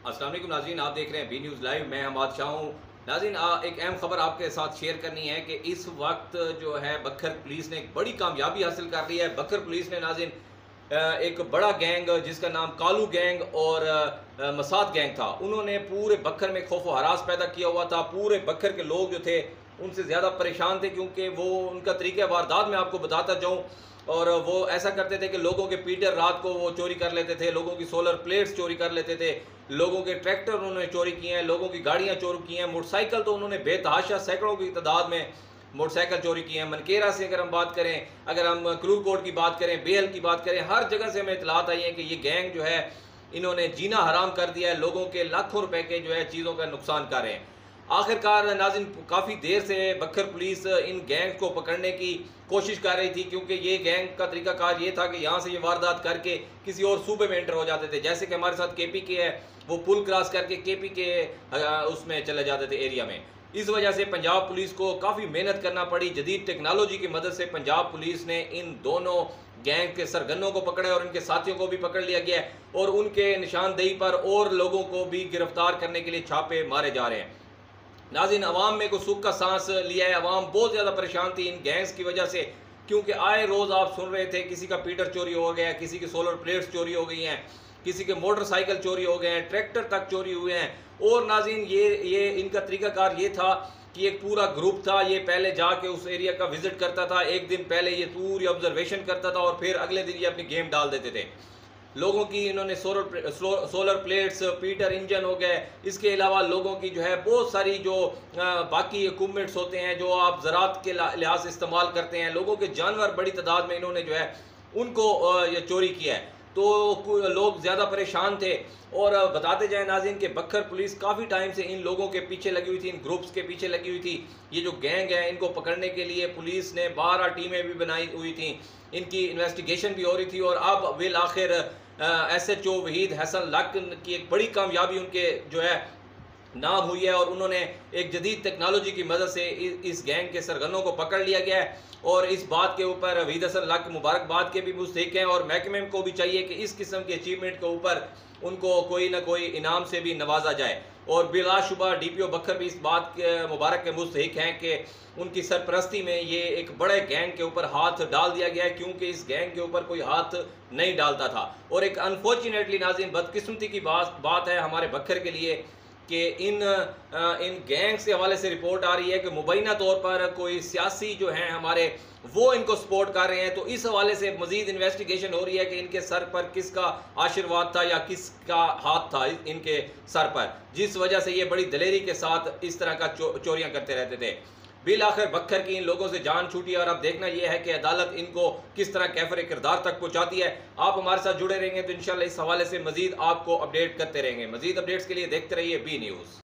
अस्सलाम वालेकुम नाज़रीन, आप देख रहे हैं बी न्यूज़ लाइव। मैं हमाद शाह हूँ। नाज़रीन, एक अहम खबर आपके साथ शेयर करनी है कि इस वक्त जो है बखर पुलिस ने एक बड़ी कामयाबी हासिल कर ली है। बखर पुलिस ने नाज़रीन एक बड़ा गैंग जिसका नाम कालू गैंग और मसाद गैंग था, उन्होंने पूरे बखर में खौफ व हरास पैदा किया हुआ था। पूरे बखर के लोग जो थे उनसे ज़्यादा परेशान थे, क्योंकि वो उनका तरीक़ा वारदात मैं आपको बताता जाऊँ। और वो ऐसा करते थे कि लोगों के पीटर रात को वो चोरी कर लेते थे, लोगों की सोलर प्लेट्स चोरी कर लेते थे, लोगों के ट्रैक्टर उन्होंने चोरी किए हैं, लोगों की गाड़ियां चोरी की हैं, मोटरसाइकिल तो उन्होंने बेतहाशा सैकड़ों की तादाद में मोटरसाइकिल चोरी किए हैं। मनकेरा से अगर हम बात करें, अगर हम क्रूरकोट की बात करें, बेहल की बात करें, हर जगह से हमें इतलात आई है कि ये गैंग जो है इन्होंने जीना हराम कर दिया है, लोगों के लाखों रुपए के जो है चीज़ों का नुकसान कर रहे हैं। आखिरकार नाज़रीन, काफ़ी देर से बखर पुलिस इन गैंग को पकड़ने की कोशिश कर रही थी, क्योंकि ये गैंग का तरीकाकार ये था कि यहाँ से ये वारदात करके किसी और सूबे में एंटर हो जाते थे। जैसे कि हमारे साथ KPK है, वो पुल क्रॉस करके KPK उसमें चले जाते थे एरिया में। इस वजह से पंजाब पुलिस को काफ़ी मेहनत करना पड़ी। जदीद टेक्नोलॉजी की मदद से पंजाब पुलिस ने इन दोनों गैंग के सरगनों को पकड़ा और इनके साथियों को भी पकड़ लिया गया है, और उनके निशानदेही पर और लोगों को भी गिरफ्तार करने के लिए छापे मारे जा रहे हैं। नाज़रीन, अवाम में को सुख का सांस लिया है। अवाम बहुत ज़्यादा परेशान थी इन गैंग्स की वजह से, क्योंकि आए रोज़ आप सुन रहे थे किसी का पीटर चोरी हो गया, किसी की सोलर प्लेट्स चोरी हो गई हैं, किसी के मोटरसाइकिल चोरी हो गए हैं, ट्रैक्टर तक चोरी हुए हैं। और नाज़रीन, ये इनका तरीकाकार ये था कि एक पूरा ग्रुप था, ये पहले जाके उस एरिया का विजिट करता था, एक दिन पहले ये पूरी ऑब्जर्वेशन करता था और फिर अगले दिन ये अपनी गेम डाल देते थे। लोगों की इन्होंने सोलर प्लेट्स, पीटर इंजन हो गए, इसके अलावा लोगों की जो है बहुत सारी जो बाकी इक्विपमेंट्स होते हैं जो आप ज़राअत के लिहाज से इस्तेमाल करते हैं, लोगों के जानवर बड़ी तादाद में इन्होंने जो है उनको ये चोरी किया है। तो लोग ज़्यादा परेशान थे। और बताते जाए नाज़रीन कि बखर पुलिस काफ़ी टाइम से इन लोगों के पीछे लगी हुई थी, इन ग्रुप्स के पीछे लगी हुई थी। ये जो गैंग है इनको पकड़ने के लिए पुलिस ने 12 टीमें भी बनाई हुई थी, इनकी इन्वेस्टिगेशन भी हो रही थी। और अब बिल आखिर SHO वहीद हसन लक की एक बड़ी कामयाबी उनके जो है नाम हुई है, और उन्होंने एक जदीद टेक्नोलॉजी की मदद से इस गैंग के सरगनों को पकड़ लिया गया है। और इस बात के ऊपर वहीद हसन लक मुबारकबाद के भी मुस्तहिक हैं, और महकमे को भी चाहिए कि इस किस्म के अचीवमेंट के ऊपर उनको कोई ना कोई इनाम से भी नवाजा जाए। और बिलाशुबा DPO बखर भी इस बात के मुबारक के मुस्तहिक हैं कि उनकी सरपरस्ती में ये एक बड़े गैंग के ऊपर हाथ डाल दिया गया है, क्योंकि इस गैंग के ऊपर कोई हाथ नहीं डालता था। और एक अनफॉर्चुनेटली नाज़रीन बदकिस्मती की बात है हमारे बखर के लिए कि इन गैंग्स के हवाले से रिपोर्ट आ रही है कि मुबैना तौर पर कोई सियासी जो हैं हमारे, वो इनको सपोर्ट कर रहे हैं। तो इस हवाले से मजीद इन्वेस्टिगेशन हो रही है कि इनके सर पर किसका आशीर्वाद था या किसका हाथ था इनके सर पर, जिस वजह से ये बड़ी दलेरी के साथ इस तरह का चोरियां करते रहते थे। बिल आखिर बखर की इन लोगों से जान छूटी, और अब देखना यह है कि अदालत इनको किस तरह कैफर किरदार तक पहुंचाती है। आप हमारे साथ जुड़े रहेंगे तो इंशाल्लाह इस हवाले से मजीद आपको अपडेट करते रहेंगे। मजीद अपडेट्स के लिए देखते रहिए बी न्यूज़।